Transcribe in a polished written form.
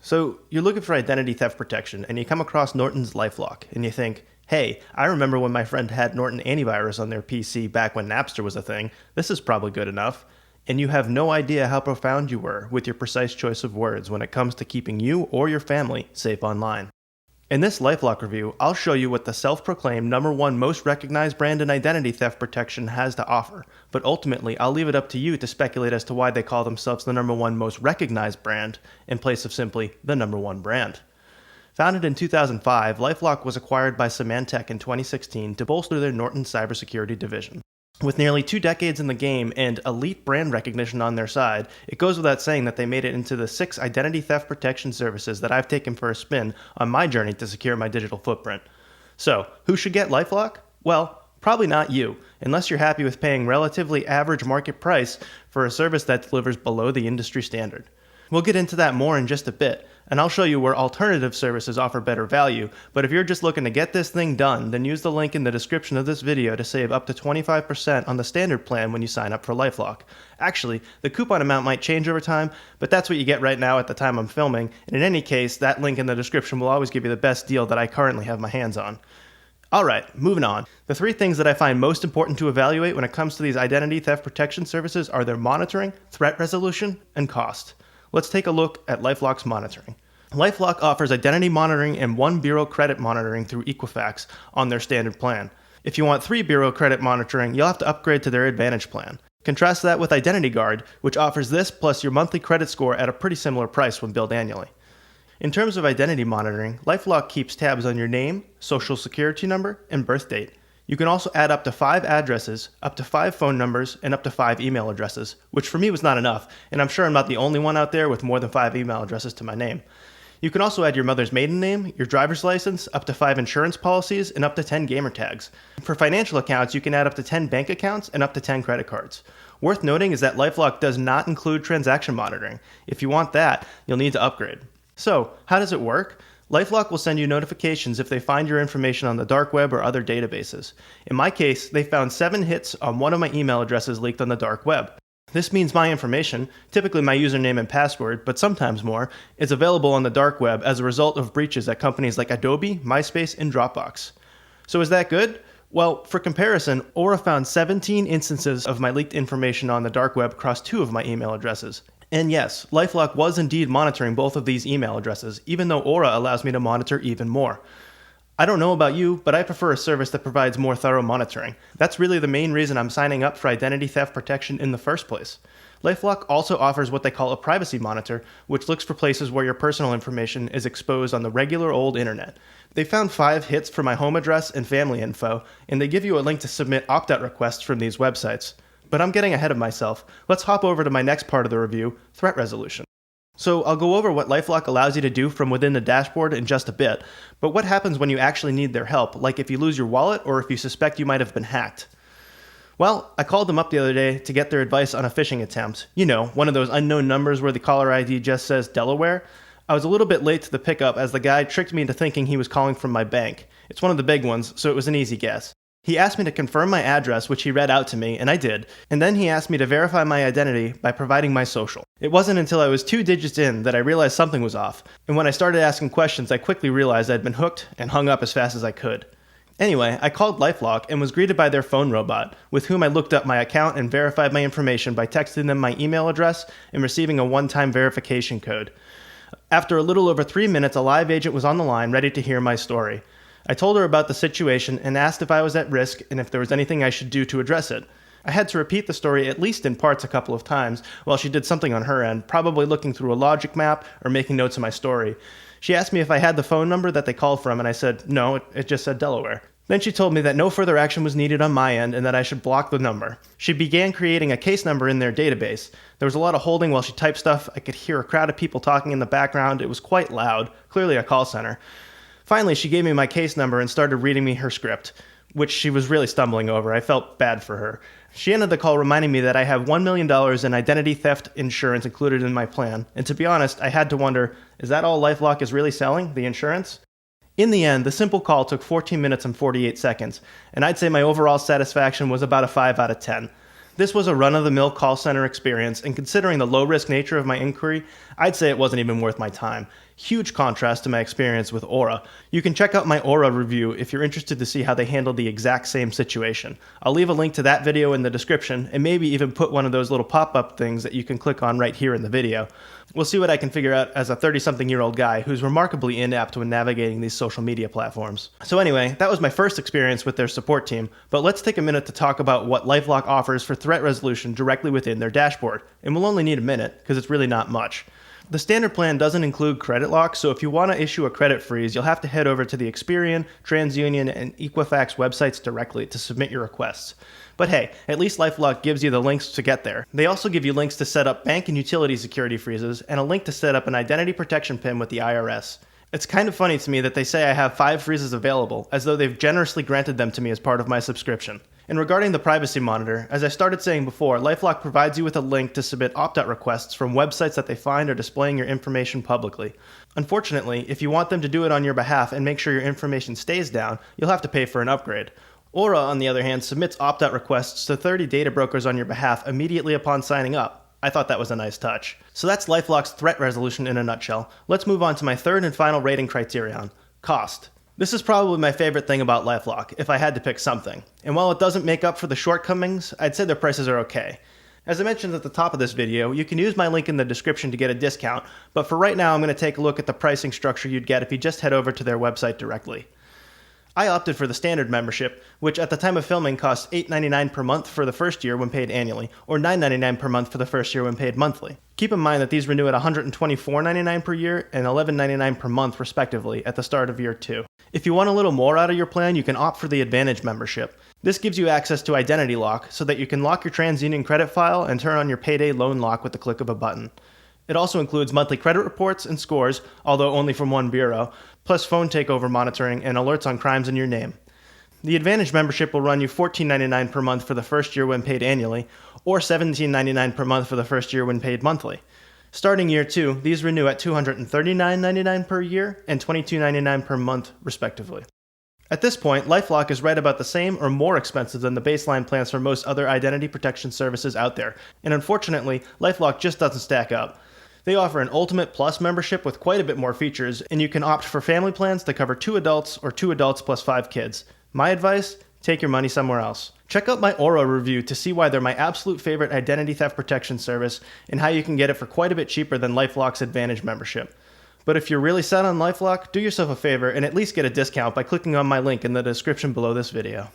So you're looking for identity theft protection and you come across Norton's LifeLock and you think, hey, I remember when my friend had Norton antivirus on their PC back when Napster was a thing. This is probably good enough. And you have no idea how profound you were with your precise choice of words when it comes to keeping you or your family safe online. In this LifeLock review, I'll show you what the self-proclaimed #1 most recognized brand in identity theft protection has to offer, but ultimately I'll leave it up to you to speculate as to why they call themselves the #1 most recognized brand in place of simply the #1 brand. Founded in 2005, LifeLock was acquired by Symantec in 2016 to bolster their Norton cybersecurity division. With nearly 2 decades in the game and elite brand recognition on their side, it goes without saying that they made it into the 6 identity theft protection services that I've taken for a spin on my journey to secure my digital footprint. So, who should get LifeLock? Well, probably not you, unless you're happy with paying relatively average market price for a service that delivers below the industry standard. We'll get into that more in just a bit, and I'll show you where alternative services offer better value, but if you're just looking to get this thing done, then use the link in the description of this video to save up to 25% on the standard plan when you sign up for LifeLock. Actually, the coupon amount might change over time, but that's what you get right now at the time I'm filming, and in any case, that link in the description will always give you the best deal that I currently have my hands on. Alright, moving on. The 3 things that I find most important to evaluate when it comes to these identity theft protection services are their monitoring, threat resolution, and cost. Let's take a look at LifeLock's monitoring. LifeLock offers identity monitoring and 1 bureau credit monitoring through Equifax on their standard plan. If you want 3 bureau credit monitoring, you'll have to upgrade to their Advantage plan. Contrast that with Identity Guard, which offers this plus your monthly credit score at a pretty similar price when billed annually. In terms of identity monitoring, LifeLock keeps tabs on your name, social security number, and birth date. You can also add up to 5 addresses, up to 5 phone numbers, and up to 5 email addresses, which for me was not enough, and I'm sure I'm not the only one out there with more than 5 email addresses to my name. You can also add your mother's maiden name, your driver's license, up to 5 insurance policies, and up to 10 gamer tags. For financial accounts, you can add up to 10 bank accounts and up to 10 credit cards. Worth noting is that LifeLock does not include transaction monitoring. If you want that, you'll need to upgrade. So, how does it work? LifeLock will send you notifications if they find your information on the dark web or other databases. In my case, they found 7 hits on one of my email addresses leaked on the dark web. This means my information, typically my username and password, but sometimes more, is available on the dark web as a result of breaches at companies like Adobe, MySpace, and Dropbox. So is that good? Well, for comparison, Aura found 17 instances of my leaked information on the dark web across 2 of my email addresses. And yes, LifeLock was indeed monitoring both of these email addresses, even though Aura allows me to monitor even more. I don't know about you, but I prefer a service that provides more thorough monitoring. That's really the main reason I'm signing up for identity theft protection in the first place. LifeLock also offers what they call a privacy monitor, which looks for places where your personal information is exposed on the regular old internet. They found 5 hits for my home address and family info, and they give you a link to submit opt-out requests from these websites. But I'm getting ahead of myself. Let's hop over to my next part of the review, threat resolution. So I'll go over what LifeLock allows you to do from within the dashboard in just a bit, but what happens when you actually need their help, like if you lose your wallet or if you suspect you might have been hacked? Well, I called them up the other day to get their advice on a phishing attempt. You know, one of those unknown numbers where the caller ID just says Delaware. I was a little bit late to the pickup as the guy tricked me into thinking he was calling from my bank. It's one of the big ones, so it was an easy guess. He asked me to confirm my address, which he read out to me, and I did, and then he asked me to verify my identity by providing my social. It wasn't until I was 2 digits in that I realized something was off, and when I started asking questions, I quickly realized I'd been hooked and hung up as fast as I could. Anyway, I called LifeLock and was greeted by their phone robot, with whom I looked up my account and verified my information by texting them my email address and receiving a one-time verification code. After a little over 3 minutes, a live agent was on the line ready to hear my story. I told her about the situation and asked if I was at risk and if there was anything I should do to address it. I had to repeat the story at least in parts a couple of times while she did something on her end, probably looking through a logic map or making notes of my story. She asked me if I had the phone number that they called from, and I said no, it just said Delaware. Then she told me that no further action was needed on my end and that I should block the number. She began creating a case number in their database. There was a lot of holding while she typed stuff. I could hear a crowd of people talking in the background. It was quite loud, clearly a call center. Finally, she gave me my case number and started reading me her script, which she was really stumbling over. I felt bad for her. She ended the call reminding me that I have $1 million in identity theft insurance included in my plan, and to be honest, I had to wonder, is that all LifeLock is really selling, the insurance? In the end, the simple call took 14 minutes and 48 seconds, and I'd say my overall satisfaction was about a 5 out of 10. This was a run-of-the-mill call center experience, and considering the low-risk nature of my inquiry, I'd say it wasn't even worth my time. Huge contrast to my experience with Aura. You can check out my Aura review if you're interested to see how they handled the exact same situation. I'll leave a link to that video in the description, and maybe even put one of those little pop-up things that you can click on right here in the video. We'll see what I can figure out as a 30-something-year-old guy who's remarkably inept when navigating these social media platforms. So anyway, that was my first experience with their support team, but let's take a minute to talk about what LifeLock offers for threat resolution directly within their dashboard. And we'll only need a minute, because it's really not much. The standard plan doesn't include credit lock, so if you want to issue a credit freeze, you'll have to head over to the Experian, TransUnion, and Equifax websites directly to submit your requests. But hey, at least LifeLock gives you the links to get there. They also give you links to set up bank and utility security freezes, and a link to set up an identity protection PIN with the IRS. It's kind of funny to me that they say I have 5 freezes available, as though they've generously granted them to me as part of my subscription. And regarding the privacy monitor, as I started saying before, LifeLock provides you with a link to submit opt-out requests from websites that they find are displaying your information publicly. Unfortunately, if you want them to do it on your behalf and make sure your information stays down, you'll have to pay for an upgrade. Aura, on the other hand, submits opt-out requests to 30 data brokers on your behalf immediately upon signing up. I thought that was a nice touch. So that's LifeLock's threat resolution in a nutshell. Let's move on to my third and final rating criterion: cost. This is probably my favorite thing about LifeLock, if I had to pick something. And while it doesn't make up for the shortcomings, I'd say their prices are okay. As I mentioned at the top of this video, you can use my link in the description to get a discount, but for right now I'm going to take a look at the pricing structure you'd get if you just head over to their website directly. I opted for the standard membership, which at the time of filming costs $8.99 per month for the first year when paid annually, or $9.99 per month for the first year when paid monthly. Keep in mind that these renew at $124.99 per year and $11.99 per month respectively at the start of year 2. If you want a little more out of your plan, you can opt for the Advantage membership. This gives you access to Identity Lock so that you can lock your TransUnion credit file and turn on your payday loan lock with the click of a button. It also includes monthly credit reports and scores, although only from one bureau, plus phone takeover monitoring and alerts on crimes in your name. The Advantage membership will run you $14.99 per month for the first year when paid annually, or $17.99 per month for the first year when paid monthly. Starting year 2, these renew at $239.99 per year and $22.99 per month, respectively. At this point, LifeLock is right about the same or more expensive than the baseline plans for most other identity protection services out there, and unfortunately, LifeLock just doesn't stack up. They offer an Ultimate Plus membership with quite a bit more features, and you can opt for family plans that cover 2 adults or 2 adults plus 5 kids. My advice? Take your money somewhere else. Check out my Aura review to see why they're my absolute favorite identity theft protection service and how you can get it for quite a bit cheaper than LifeLock's Advantage membership. But if you're really set on LifeLock, do yourself a favor and at least get a discount by clicking on my link in the description below this video.